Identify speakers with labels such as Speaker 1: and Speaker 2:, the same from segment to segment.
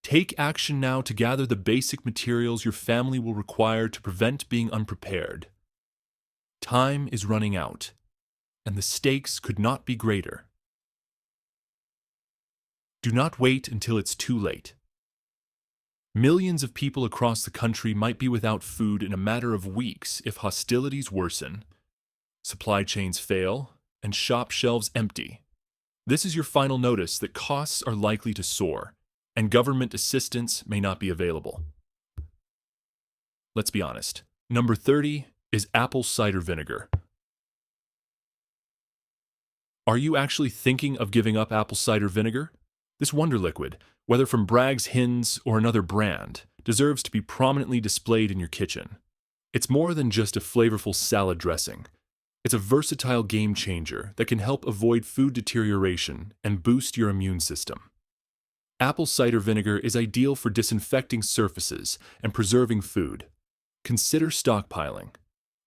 Speaker 1: Take action now to gather the basic materials your family will require to prevent being unprepared. Time is running out, and the stakes could not be greater. Do not wait until it's too late. Millions of people across the country might be without food in a matter of weeks if hostilities worsen, supply chains fail, and shop shelves empty. This is your final notice that costs are likely to soar, and government assistance may not be available. Let's be honest. Number 30 is apple cider vinegar. Are you actually thinking of giving up apple cider vinegar? This wonder liquid, whether from Bragg's Hins or another brand, deserves to be prominently displayed in your kitchen. It's more than just a flavorful salad dressing. It's a versatile game changer that can help avoid food deterioration and boost your immune system. Apple cider vinegar is ideal for disinfecting surfaces and preserving food. Consider stockpiling.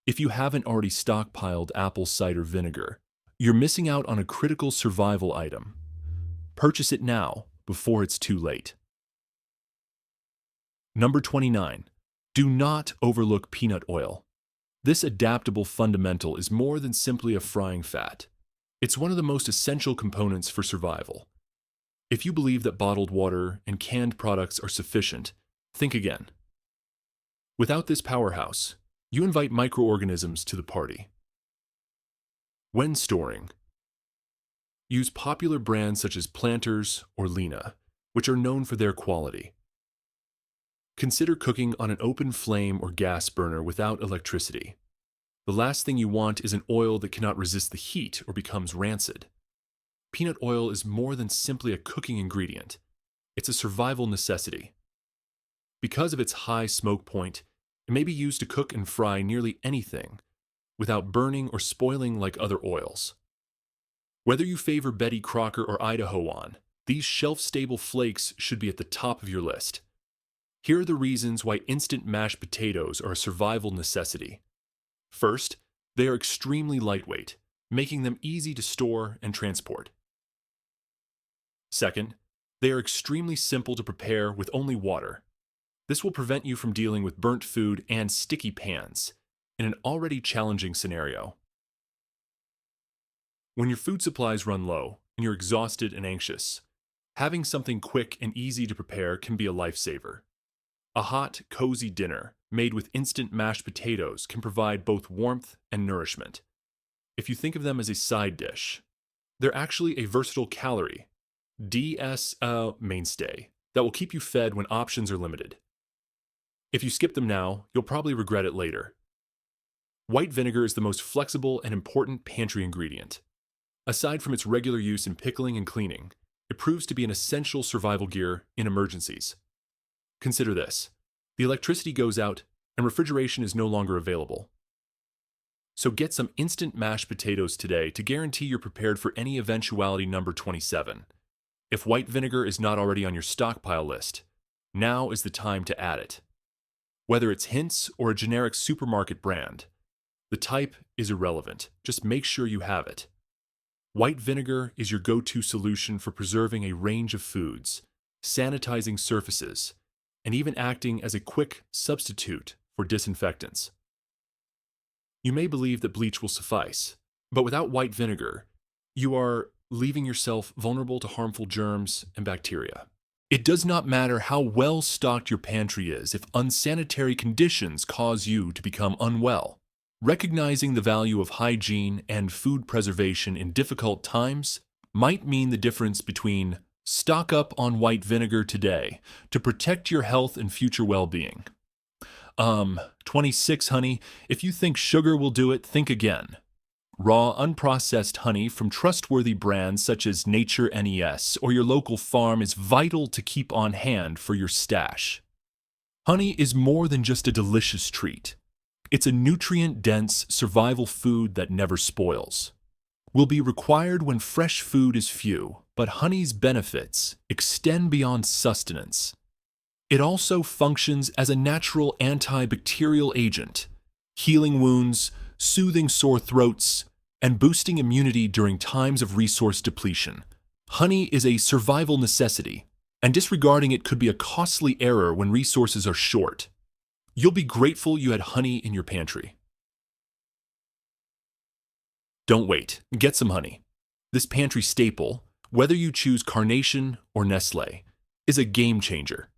Speaker 1: If you haven't already stockpiled apple cider vinegar, you're missing out on a critical survival item. Purchase it now before it's too late. Number 29. Do not overlook peanut oil. This adaptable fundamental is more than simply a frying fat. It's one of the most essential components for survival. If you believe that bottled water and canned products are sufficient, think again. Without this powerhouse, you invite microorganisms to the party. When storing, use popular brands such as Planters or Lena, which are known for their quality. Consider cooking on an open flame or gas burner without electricity. The last thing you want is an oil that cannot resist the heat or becomes rancid. Peanut oil is more than simply a cooking ingredient. It's a survival necessity. Because of its high smoke point, it may be used to cook and fry nearly anything without burning or spoiling like other oils. Whether you favor Betty Crocker or Idaho on, these shelf-stable flakes should be at the top of your list. Here are the reasons why instant mashed potatoes are a survival necessity. First, they are extremely lightweight, making them easy to store and transport. Second, they are extremely simple to prepare with only water. This will prevent you from dealing with burnt food and sticky pans in an already challenging scenario. When your food supplies run low and you're exhausted and anxious, having something quick and easy to prepare can be a lifesaver. A hot, cozy dinner made with instant mashed potatoes can provide both warmth and nourishment. If you think of them as a side dish, they're actually a versatile calorie, mainstay that will keep you fed when options are limited. If you skip them now, you'll probably regret it later. White vinegar is the most flexible and important pantry ingredient. Aside from its regular use in pickling and cleaning, it proves to be an essential survival gear in emergencies. Consider this. The electricity goes out and refrigeration is no longer available. So get some instant mashed potatoes today to guarantee you're prepared for any eventuality. Number 27. If white vinegar is not already on your stockpile list, now is the time to add it. Whether it's Hints or a generic supermarket brand, the type is irrelevant. Just make sure you have it. White vinegar is your go-to solution for preserving a range of foods, sanitizing surfaces, and even acting as a quick substitute for disinfectants. You may believe that bleach will suffice, but without white vinegar, you are leaving yourself vulnerable to harmful germs and bacteria. It does not matter how well stocked your pantry is if unsanitary conditions cause you to become unwell. Recognizing the value of hygiene and food preservation in difficult times might mean the difference between stock up on white vinegar today to protect your health and future well-being. 26, honey, if you think sugar will do it, think again. Raw, unprocessed honey from trustworthy brands such as Nature NES or your local farm is vital to keep on hand for your stash. Honey is more than just a delicious treat. It's a nutrient-dense survival food that never spoils. Will be required when fresh food is few, but honey's benefits extend beyond sustenance. It also functions as a natural antibacterial agent, healing wounds, soothing sore throats, and boosting immunity during times of resource depletion. Honey is a survival necessity, And disregarding it could be a costly error when resources are short. You'll be grateful you had honey in your pantry. Don't wait. Get some honey. This pantry staple, whether you choose Carnation or Nestle, is a game changer,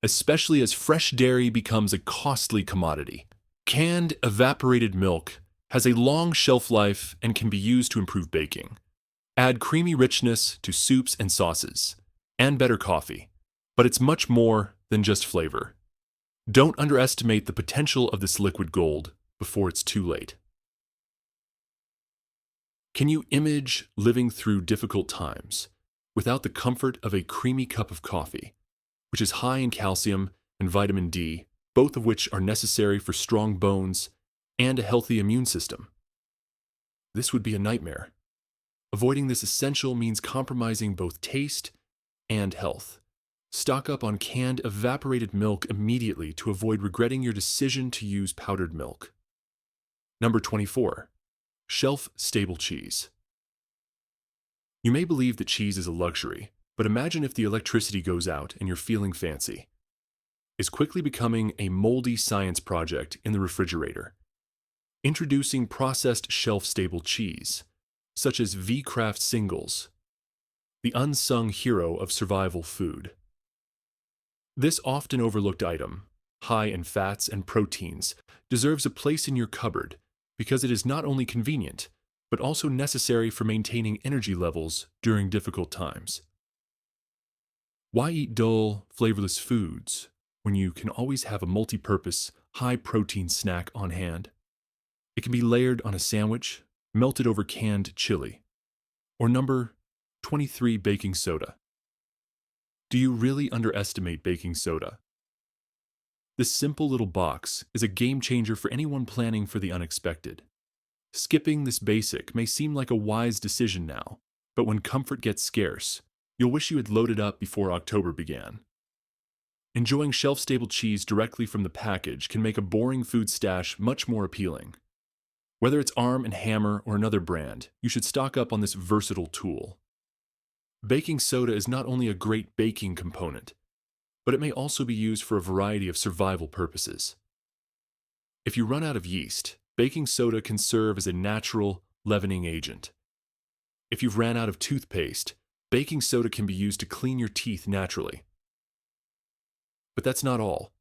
Speaker 1: especially as fresh dairy becomes a costly commodity. Canned, evaporated milk has a long shelf life and can be used to improve baking. Add creamy richness to soups and sauces, and better coffee. But it's much more than just flavor. Don't underestimate the potential of this liquid gold before it's too late. Can you imagine living through difficult times without the comfort of a creamy cup of coffee, which is high in calcium and vitamin D, both of which are necessary for strong bones and a healthy immune system? This would be a nightmare. Avoiding this essential means compromising both taste and health. Stock up on canned, evaporated milk immediately to avoid regretting your decision to use powdered milk. Number 24. Shelf-stable cheese. You may believe that cheese is a luxury, but imagine if the electricity goes out and you're feeling fancy. It's quickly becoming a moldy science project in the refrigerator. Introducing processed shelf-stable cheese, such as V-Kraft singles, the unsung hero of survival food. This often overlooked item, high in fats and proteins, deserves a place in your cupboard because it is not only convenient, but also necessary for maintaining energy levels during difficult times. Why eat dull, flavorless foods when you can always have a multi-purpose, high-protein snack on hand? It can be layered on a sandwich, melted over canned chili, or number 23, baking soda. Do you really underestimate baking soda? This simple little box is a game changer for anyone planning for the unexpected. Skipping this basic may seem like a wise decision now, but when comfort gets scarce, you'll wish you had loaded up before October began. Enjoying shelf-stable cheese directly from the package can make a boring food stash much more appealing. Whether it's Arm & Hammer or another brand, you should stock up on this versatile tool. Baking soda is not only a great baking component, but it may also be used for a variety of survival purposes. If you run out of yeast, baking soda can serve as a natural leavening agent. If you've ran out of toothpaste, baking soda can be used to clean your teeth naturally. But that's not all.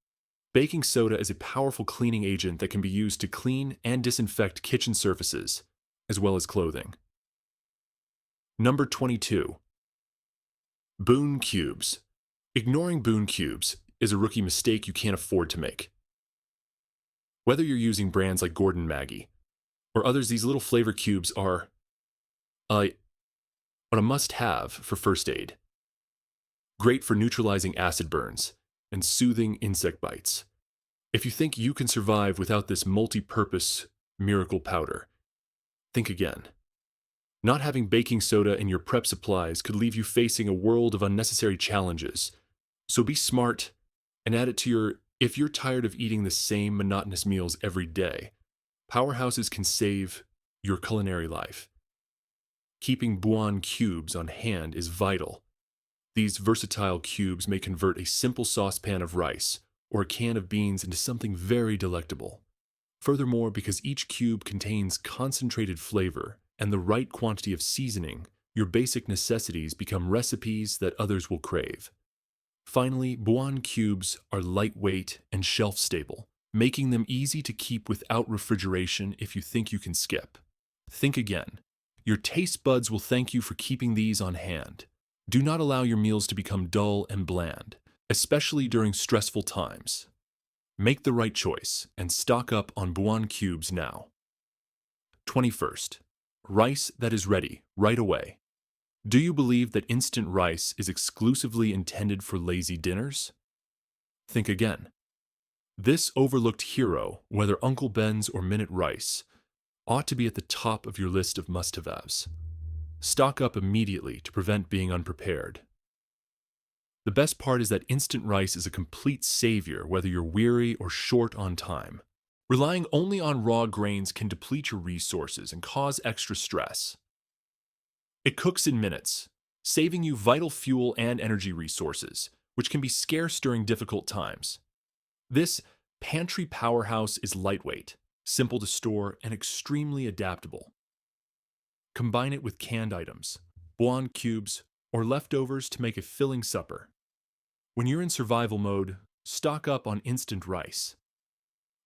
Speaker 1: Baking soda is a powerful cleaning agent that can be used to clean and disinfect kitchen surfaces, as well as clothing. Number 22. Boon Cubes. Ignoring Boon Cubes is a rookie mistake you can't afford to make. Whether you're using brands like Gordon Maggie or others, these little flavor cubes are a must-have for first aid. Great for neutralizing acid burns and soothing insect bites. If you think you can survive without this multi-purpose miracle powder, think again. Not having baking soda in your prep supplies could leave you facing a world of unnecessary challenges. So be smart and add it to your, if you're tired of eating the same monotonous meals every day, powerhouses can save your culinary life. Keeping Boon Cubes on hand is vital. These versatile cubes may convert a simple saucepan of rice or a can of beans into something very delectable. Furthermore, because each cube contains concentrated flavor and the right quantity of seasoning, your basic necessities become recipes that others will crave. Finally, Boon Cubes are lightweight and shelf-stable, making them easy to keep without refrigeration if you think you can skip. Think again. Your taste buds will thank you for keeping these on hand. Do not allow your meals to become dull and bland, especially during stressful times. Make the right choice and stock up on Boon Cubes now. 21st. Rice that is ready right away. Do you believe that instant rice is exclusively intended for lazy dinners? Think again. This overlooked hero, whether Uncle Ben's or Minute Rice, ought to be at the top of your list of must-haves. Stock up immediately to prevent being unprepared. The best part is that instant rice is a complete savior whether you're weary or short on time. Relying only on raw grains can deplete your resources and cause extra stress. It cooks in minutes, saving you vital fuel and energy resources, which can be scarce during difficult times. This pantry powerhouse is lightweight, simple to store, and extremely adaptable. Combine it with canned items, bouillon cubes, or leftovers to make a filling supper. When you're in survival mode, stock up on instant rice.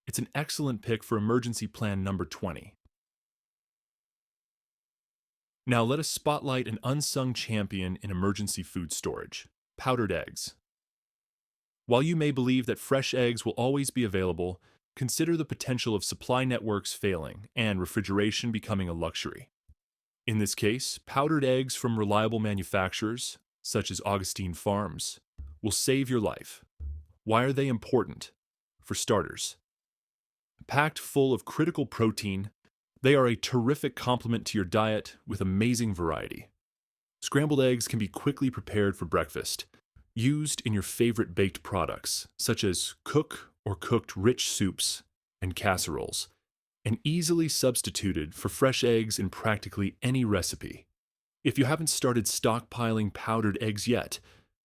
Speaker 1: It's an excellent pick for emergency plan number 20. Now let us spotlight an unsung champion in emergency food storage: powdered eggs. While you may believe that fresh eggs will always be available, consider the potential of supply networks failing and refrigeration becoming a luxury. In this case, powdered eggs from reliable manufacturers, such as Augustine Farms, will save your life. Why are they important? For starters, packed full of critical protein, they are a terrific complement to your diet with amazing variety. Scrambled eggs can be quickly prepared for breakfast, used in your favorite baked products, such as cooked rich soups and casseroles, and easily substituted for fresh eggs in practically any recipe. If you haven't started stockpiling powdered eggs yet,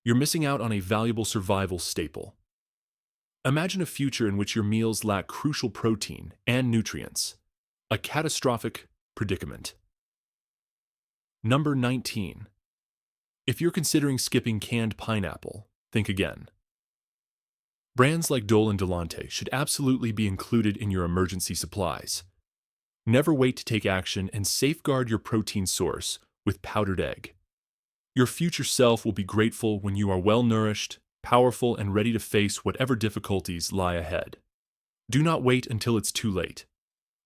Speaker 1: you're missing out on a valuable survival staple. Imagine a future in which your meals lack crucial protein and nutrients. A catastrophic predicament. Number 19. If you're considering skipping canned pineapple, think again. Brands like Dole and Delonte should absolutely be included in your emergency supplies. Never wait to take action and safeguard your protein source with powdered egg. Your future self will be grateful when you are well-nourished, powerful, and ready to face whatever difficulties lie ahead. Do not wait until it's too late.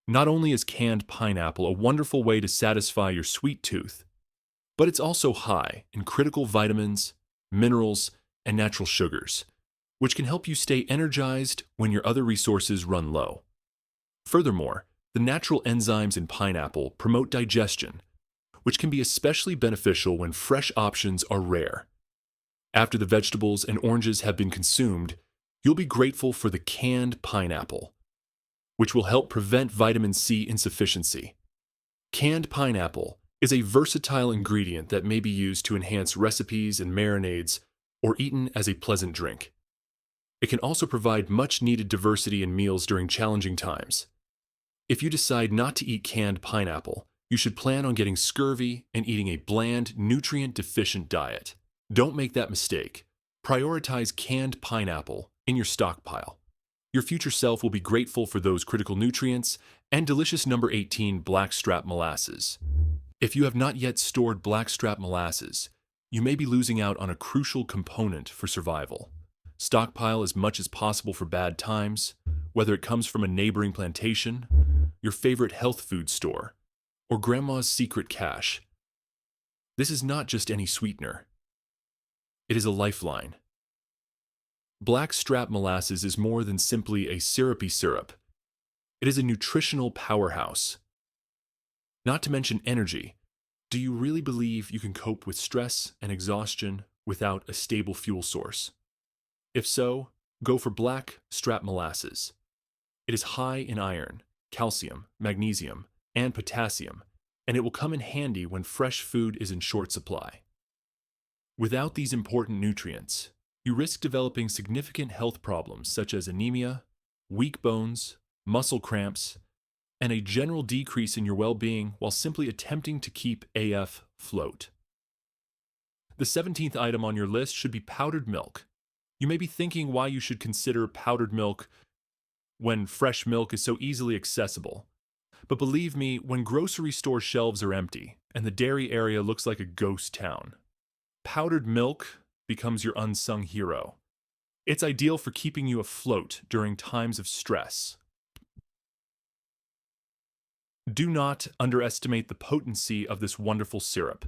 Speaker 1: Not only is canned pineapple a wonderful way to satisfy your sweet tooth, but it's also high in critical vitamins, minerals, and natural sugars, which can help you stay energized when your other resources run low. Furthermore, the natural enzymes in pineapple promote digestion, which can be especially beneficial when fresh options are rare. After the vegetables and oranges have been consumed, you'll be grateful for the canned pineapple, which will help prevent vitamin C insufficiency. Canned pineapple is a versatile ingredient that may be used to enhance recipes and marinades or eaten as a pleasant drink. It can also provide much-needed diversity in meals during challenging times. If you decide not to eat canned pineapple, you should plan on getting scurvy and eating a bland, nutrient-deficient diet. Don't make that mistake. Prioritize canned pineapple in your stockpile. Your future self will be grateful for those critical nutrients. And delicious number 18, blackstrap molasses. If you have not yet stored blackstrap molasses, you may be losing out on a crucial component for survival. Stockpile as much as possible for bad times, whether it comes from a neighboring plantation, your favorite health food store, or grandma's secret cache. This is not just any sweetener. It is a lifeline. Blackstrap molasses is more than simply a syrupy syrup. It is a nutritional powerhouse. Not to mention energy. Do you really believe you can cope with stress and exhaustion without a stable fuel source? If so, go for blackstrap molasses. It is high in iron, calcium, magnesium, and potassium, and it will come in handy when fresh food is in short supply. Without these important nutrients, you risk developing significant health problems such as anemia, weak bones, muscle cramps, and a general decrease in your well-being while simply attempting to keep AF afloat. The 17th item on your list should be powdered milk. You may be thinking why you should consider powdered milk when fresh milk is so easily accessible. But believe me, when grocery store shelves are empty and the dairy area looks like a ghost town, powdered milk becomes your unsung hero. It's ideal for keeping you afloat during times of stress. Do not underestimate the potency of this wonderful syrup.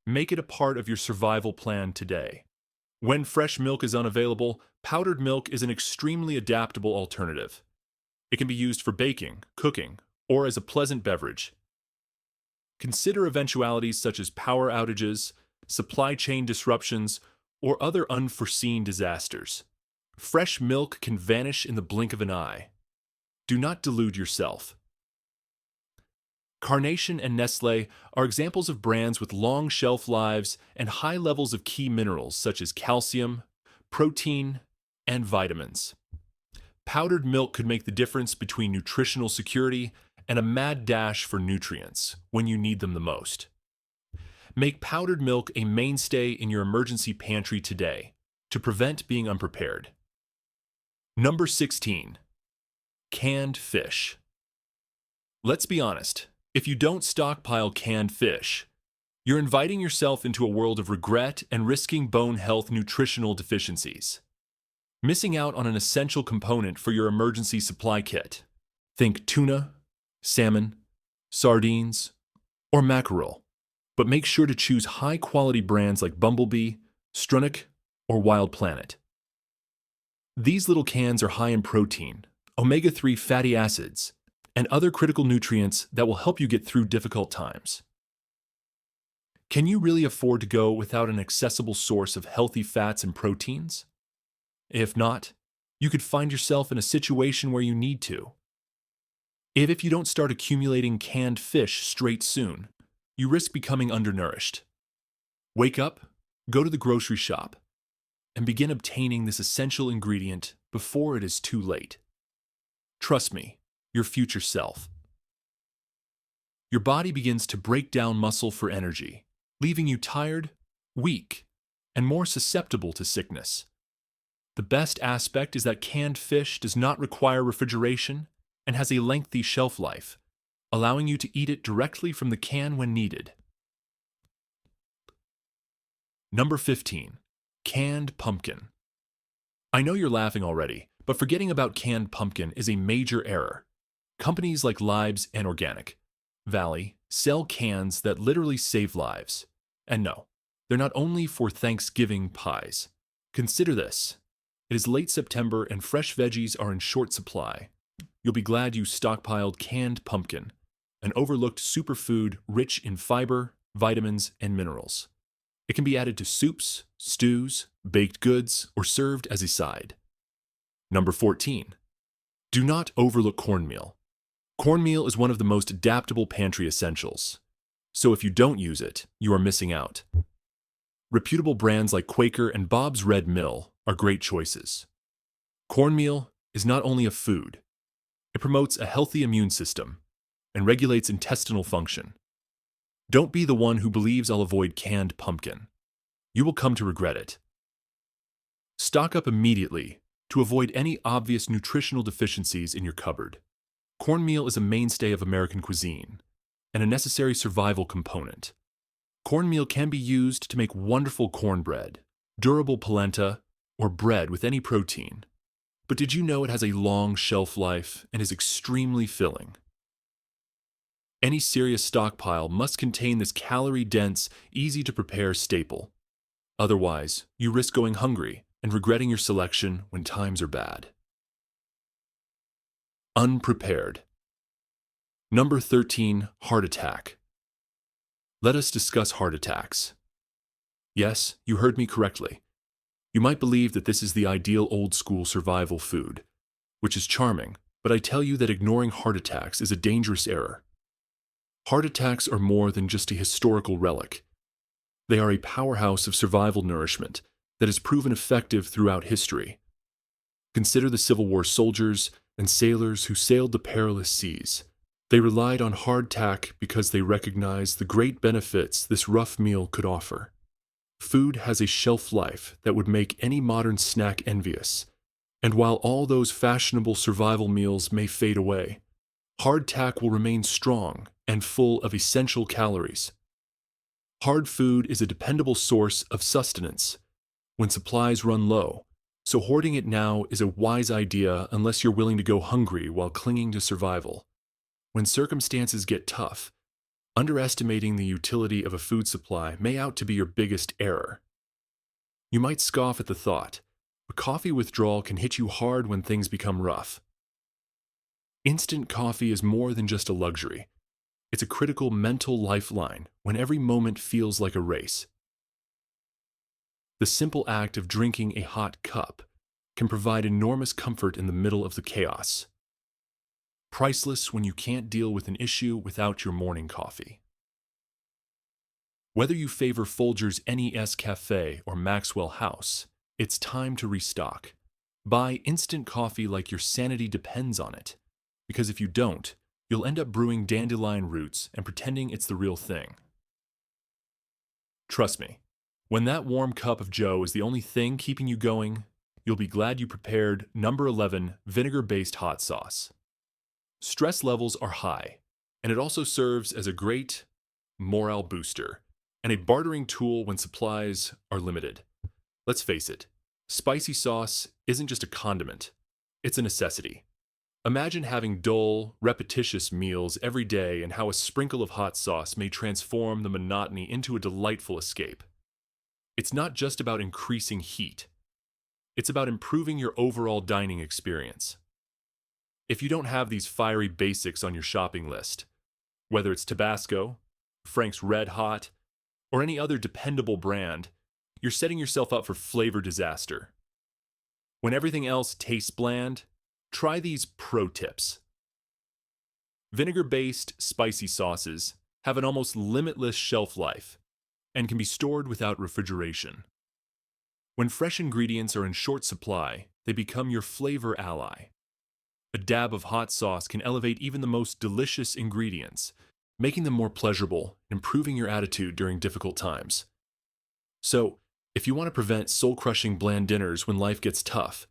Speaker 1: Make it a part of your survival plan today. When fresh milk is unavailable, powdered milk is an extremely adaptable alternative. It can be used for baking, cooking, or as a pleasant beverage. Consider eventualities such as power outages, supply chain disruptions, or other unforeseen disasters. Fresh milk can vanish in the blink of an eye. Do not delude yourself. Carnation and Nestle are examples of brands with long shelf lives and high levels of key minerals such as calcium, protein, and vitamins. Powdered milk could make the difference between nutritional security and a mad dash for nutrients when you need them the most. Make powdered milk a mainstay in your emergency pantry today to prevent being unprepared. Number 16. Canned fish. Let's be honest, if you don't stockpile canned fish, you're inviting yourself into a world of regret and risking bone health nutritional deficiencies. Missing out on an essential component for your emergency supply kit. Think tuna, salmon, sardines, or mackerel. But make sure to choose high-quality brands like Bumblebee, Strunick, or Wild Planet. These little cans are high in protein, omega-3 fatty acids, and other critical nutrients that will help you get through difficult times. Can you really afford to go without an accessible source of healthy fats and proteins? If not, you could find yourself in a situation where you need to. If you don't start accumulating canned fish straight soon, you risk becoming undernourished. Wake up, go to the grocery shop, and begin obtaining this essential ingredient before it is too late. Trust me, your future self. Your body begins to break down muscle for energy, leaving you tired, weak, and more susceptible to sickness. The best aspect is that canned fish does not require refrigeration and has a lengthy shelf life, allowing you to eat it directly from the can when needed. Number 15. Canned pumpkin. I know you're laughing already, but forgetting about canned pumpkin is a major error. Companies like Lives and Organic Valley sell cans that literally save lives. And no, they're not only for Thanksgiving pies. Consider this. It is late September and fresh veggies are in short supply. You'll be glad you stockpiled canned pumpkin, an overlooked superfood rich in fiber, vitamins, and minerals. It can be added to soups, stews, baked goods, or served as a side. Number 14. Do not overlook cornmeal. Cornmeal is one of the most adaptable pantry essentials. So if you don't use it, you are missing out. Reputable brands like Quaker and Bob's Red Mill are great choices. Cornmeal is not only a food, it promotes a healthy immune system and regulates intestinal function. Don't be the one who believes I'll avoid canned pumpkin. You will come to regret it. Stock up immediately to avoid any obvious nutritional deficiencies in your cupboard. Cornmeal is a mainstay of American cuisine and a necessary survival component. Cornmeal can be used to make wonderful cornbread, durable polenta, or bread with any protein. But did you know it has a long shelf life and is extremely filling? Any serious stockpile must contain this calorie-dense, easy-to-prepare staple. Otherwise, you risk going hungry and regretting your selection when times are bad. Unprepared. Number 13. Heart attack. Let us discuss heart attacks. Yes, you heard me correctly. You might believe that this is the ideal old-school survival food, which is charming, but I tell you that ignoring heart attacks is a dangerous error. Heart attacks are more than just a historical relic. They are a powerhouse of survival nourishment that has proven effective throughout history. Consider the Civil War soldiers and sailors who sailed the perilous seas. They relied on hardtack because they recognized the great benefits this rough meal could offer. Food has a shelf life that would make any modern snack envious, and while all those fashionable survival meals may fade away, hardtack will remain strong and full of essential calories. Hard food is a dependable source of sustenance when supplies run low, so hoarding it now is a wise idea unless you're willing to go hungry while clinging to survival. When circumstances get tough, underestimating the utility of a food supply may out to be your biggest error. You might scoff at the thought, but coffee withdrawal can hit you hard when things become rough. Instant coffee is more than just a luxury. It's a critical mental lifeline when every moment feels like a race. The simple act of drinking a hot cup can provide enormous comfort in the middle of the chaos. priceless when you can't deal with an issue without your morning coffee. Whether you favor Folgers NES Cafe or Maxwell House, it's time to restock. Buy instant coffee like your sanity depends on it, because if you don't, you'll end up brewing dandelion roots and pretending it's the real thing. Trust me, when that warm cup of joe is the only thing keeping you going, you'll be glad you prepared number 11 vinegar-based hot sauce. Stress levels are high, and it also serves as a great morale booster and a bartering tool when supplies are limited. Let's face it, spicy sauce isn't just a condiment, it's a necessity. Imagine having dull, repetitious meals every day and how a sprinkle of hot sauce may transform the monotony into a delightful escape. It's not just about increasing heat, it's about improving your overall dining experience. If you don't have these fiery basics on your shopping list, whether it's Tabasco, Frank's Red Hot, or any other dependable brand, you're setting yourself up for flavor disaster. When everything else tastes bland, try these pro tips. Vinegar-based spicy sauces have an almost limitless shelf life and can be stored without refrigeration. When fresh ingredients are in short supply, they become your flavor ally. A dab of hot sauce can elevate even the most delicious ingredients, making them more pleasurable and improving your attitude during difficult times. So, if you want to prevent soul-crushing bland dinners when life gets tough,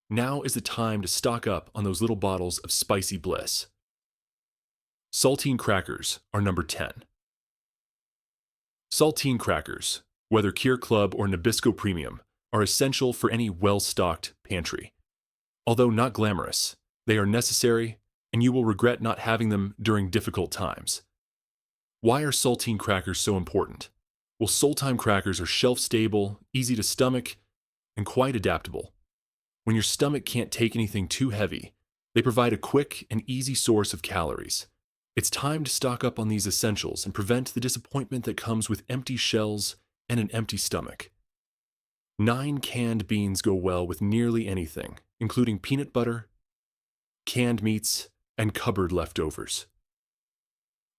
Speaker 1: now is the time to stock up on those little bottles of spicy bliss. Saltine crackers are number 10. Saltine crackers, whether Cure Club or Nabisco Premium, are essential for any well-stocked pantry. Although not glamorous, they are necessary, and you will regret not having them during difficult times. Why are saltine crackers so important? Well, Saltine crackers are shelf-stable, easy to stomach, and quite adaptable. When your stomach can't take anything too heavy, they provide a quick and easy source of calories. It's time to stock up on these essentials and prevent the disappointment that comes with empty shells and an empty stomach. 9 canned beans go well with nearly anything, including peanut butter, canned meats, and cupboard leftovers.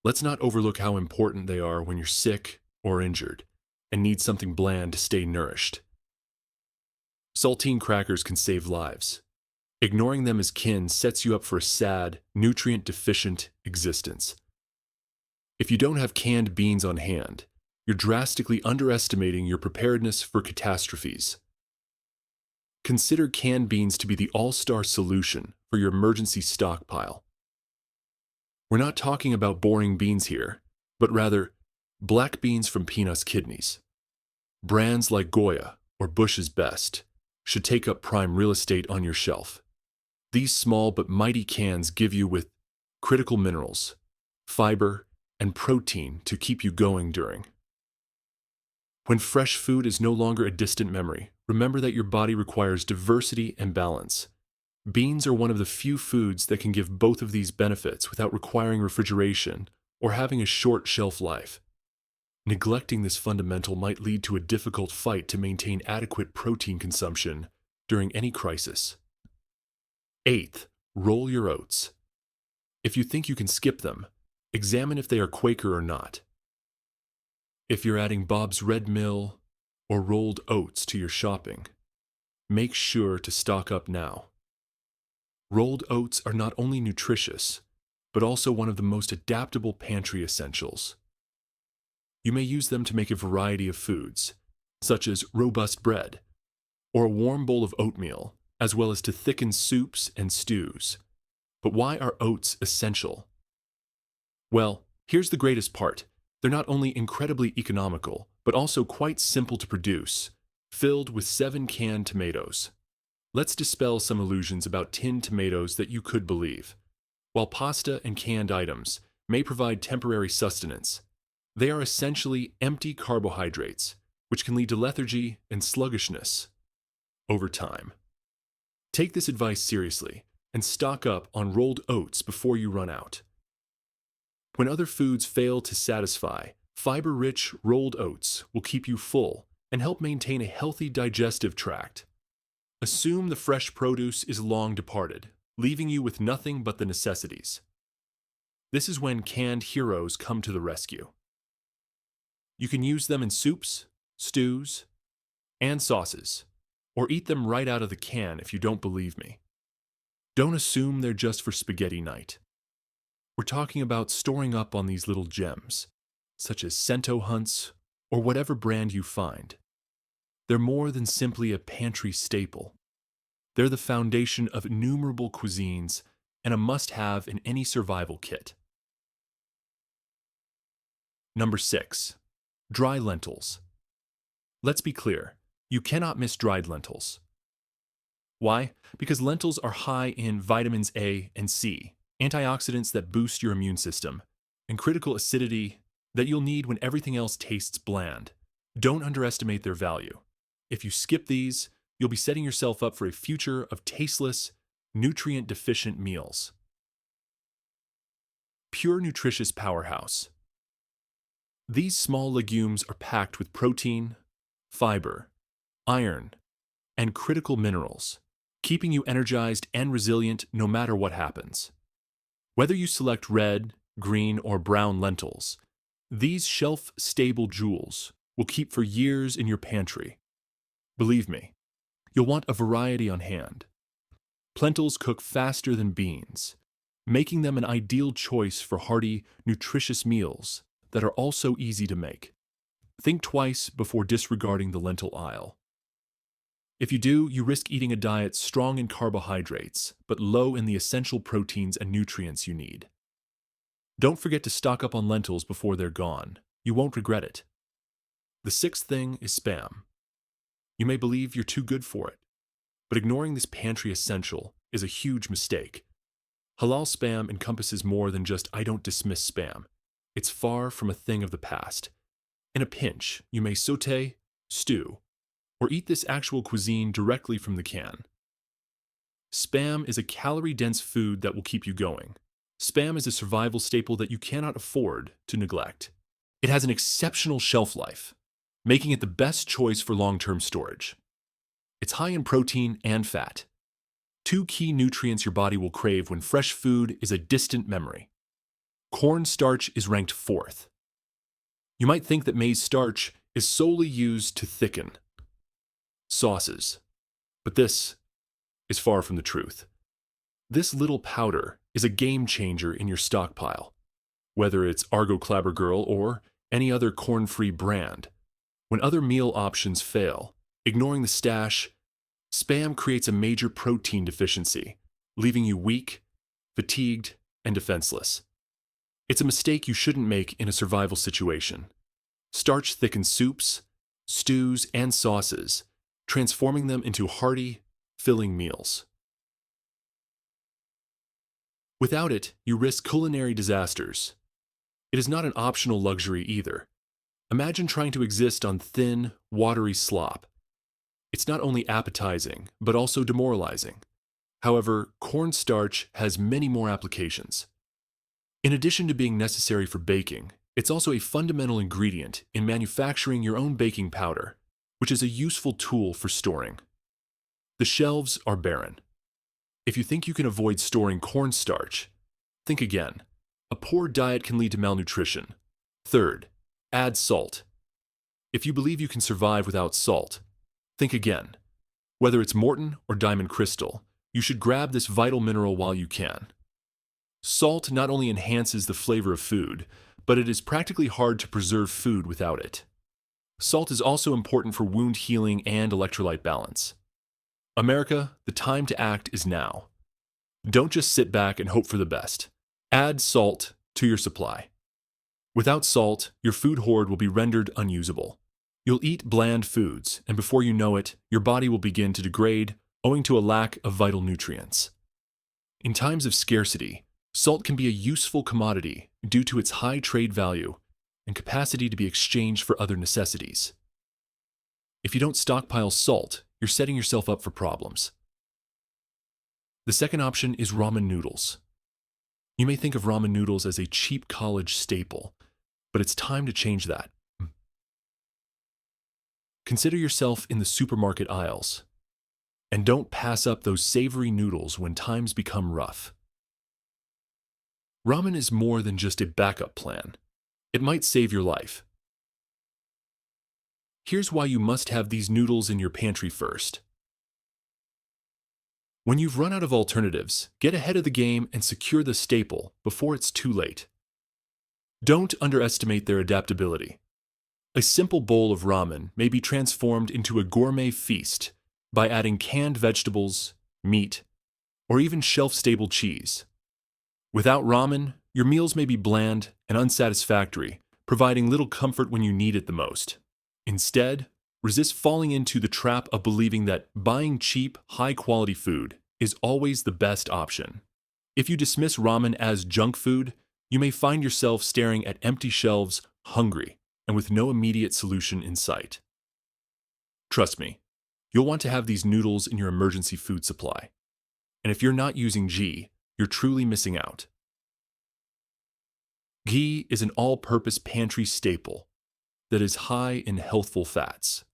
Speaker 1: Let's not overlook how important they are when you're sick or injured and need something bland to stay nourished. Saltine crackers can save lives. Ignoring them as kin sets you up for a sad, nutrient-deficient existence. If you don't have canned beans on hand, you're drastically underestimating your preparedness for catastrophes. Consider canned beans to be the all-star solution for your emergency stockpile. We're not talking about boring beans here, but rather black beans from Peanuts Kidneys. Brands like Goya or Bush's Best should take up prime real estate on your shelf. These small but mighty cans give you with critical minerals, fiber, and protein to keep you going during. When fresh food is no longer a distant memory, remember that your body requires diversity and balance. Beans are one of the few foods that can give both of these benefits without requiring refrigeration or having a short shelf life. Neglecting this fundamental might lead to a difficult fight to maintain adequate protein consumption during any crisis. 8th, roll your oats. If you think you can skip them, examine if they are Quaker or not. If you're adding Bob's Red Mill or rolled oats to your shopping, make sure to stock up now. Rolled oats are not only nutritious, but also one of the most adaptable pantry essentials. You may use them to make a variety of foods, such as robust bread, or a warm bowl of oatmeal, as well as to thicken soups and stews. But why are oats essential? Well, here's the greatest part. They're not only incredibly economical, but also quite simple to produce, filled with 7 canned tomatoes. Let's dispel some illusions about tinned tomatoes that you could believe. While pasta and canned items may provide temporary sustenance, they are essentially empty carbohydrates, which can lead to lethargy and sluggishness over time. Take this advice seriously and stock up on rolled oats before you run out. When other foods fail to satisfy, fiber-rich rolled oats will keep you full and help maintain a healthy digestive tract. Assume the fresh produce is long departed, leaving you with nothing but the necessities. This is when canned heroes come to the rescue. You can use them in soups, stews, and sauces, or eat them right out of the can if you don't believe me. Don't assume they're just for spaghetti night. We're talking about storing up on these little gems, such as cento hunts or whatever brand you find. They're more than simply a pantry staple. They're the foundation of innumerable cuisines and a must-have in any survival kit. Number 6. Dry lentils. Let's be clear, you cannot miss dried lentils. Why? Because lentils are high in vitamins A and C, antioxidants that boost your immune system, and critical acidity that you'll need when everything else tastes bland. Don't underestimate their value. If you skip these, you'll be setting yourself up for a future of tasteless, nutrient-deficient meals. Pure nutritious powerhouse. These small legumes are packed with protein, fiber, iron, and critical minerals, keeping you energized and resilient no matter what happens. Whether you select red, green, or brown lentils, these shelf-stable jewels will keep for years in your pantry. Believe me, you'll want a variety on hand. Lentils cook faster than beans, making them an ideal choice for hearty, nutritious meals that are also easy to make. Think twice before disregarding the lentil aisle. If you do, you risk eating a diet strong in carbohydrates, but low in the essential proteins and nutrients you need. Don't forget to stock up on lentils before they're gone. You won't regret it. The 6th thing is Spam. You may believe you're too good for it, but ignoring this pantry essential is a huge mistake. Halal Spam encompasses more than just "I don't dismiss Spam." It's far from a thing of the past. In a pinch, you may sauté, stew, or eat this actual cuisine directly from the can. Spam is a calorie-dense food that will keep you going. Spam is a survival staple that you cannot afford to neglect. It has an exceptional shelf life, making it the best choice for long-term storage. It's high in protein and fat, 2 key nutrients your body will crave when fresh food is a distant memory. Cornstarch is ranked 4th. You might think that maize starch is solely used to thicken sauces, but this is far from the truth. This little powder is a game changer in your stockpile, whether it's Argo Clabber Girl or any other corn-free brand. When other meal options fail, ignoring the stash, Spam creates a major protein deficiency, leaving you weak, fatigued, and defenseless. It's a mistake you shouldn't make in a survival situation. Starch thickens soups, stews, and sauces, transforming them into hearty, filling meals. Without it, you risk culinary disasters. It is not an optional luxury either. Imagine trying to exist on thin, watery slop. It's not only appetizing, but also demoralizing. However, cornstarch has many more applications. In addition to being necessary for baking, it's also a fundamental ingredient in manufacturing your own baking powder, which is a useful tool for storing. The shelves are barren. If you think you can avoid storing cornstarch, think again. A poor diet can lead to malnutrition. 3rd, add salt. If you believe you can survive without salt, think again. Whether it's Morton or Diamond Crystal, you should grab this vital mineral while you can. Salt not only enhances the flavor of food, but it is practically hard to preserve food without it. Salt is also important for wound healing and electrolyte balance. America, the time to act is now. Don't just sit back and hope for the best. Add salt to your supply. Without salt, your food hoard will be rendered unusable. You'll eat bland foods, and before you know it, your body will begin to degrade owing to a lack of vital nutrients. In times of scarcity, salt can be a useful commodity due to its high trade value and capacity to be exchanged for other necessities. If you don't stockpile salt, you're setting yourself up for problems. The second option is ramen noodles. You may think of ramen noodles as a cheap college staple, but it's time to change that. Consider yourself in the supermarket aisles. And don't pass up those savory noodles when times become rough. Ramen is more than just a backup plan. It might save your life. Here's why you must have these noodles in your pantry first. When you've run out of alternatives, get ahead of the game and secure the staple before it's too late. Don't underestimate their adaptability. A simple bowl of ramen may be transformed into a gourmet feast by adding canned vegetables, meat, or even shelf-stable cheese. Without ramen, your meals may be bland and unsatisfactory, providing little comfort when you need it the most. Instead, resist falling into the trap of believing that buying cheap, high-quality food is always the best option. If you dismiss ramen as junk food, you may find yourself staring at empty shelves, hungry, and with no immediate solution in sight. Trust me, you'll want to have these noodles in your emergency food supply. And if you're not using ghee, you're truly missing out. Ghee is an all-purpose pantry staple that is high in healthful fats.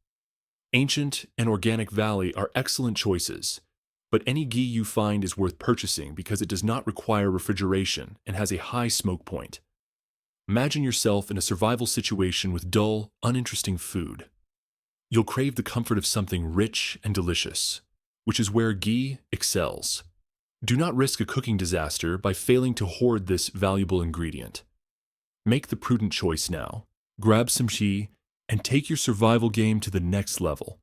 Speaker 1: Ancient and Organic Valley are excellent choices, but any ghee you find is worth purchasing because it does not require refrigeration and has a high smoke point. Imagine yourself in a survival situation with dull, uninteresting food. You'll crave the comfort of something rich and delicious, which is where ghee excels. Do not risk a cooking disaster by failing to hoard this valuable ingredient. Make the prudent choice now. Grab some ghee and take your survival game to the next level.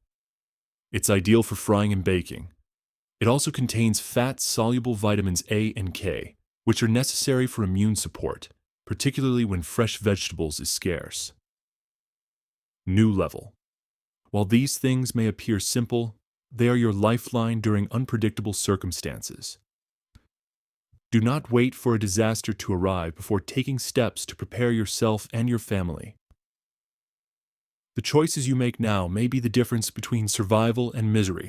Speaker 1: It's ideal for frying and baking. It also contains fat-soluble vitamins A and K, which are necessary for immune support, particularly when fresh vegetables is scarce. New level. While these things may appear simple, they are your lifeline during unpredictable circumstances. Do not wait for a disaster to arrive before taking steps to prepare yourself and your family. The choices you make now may be the difference between survival and misery.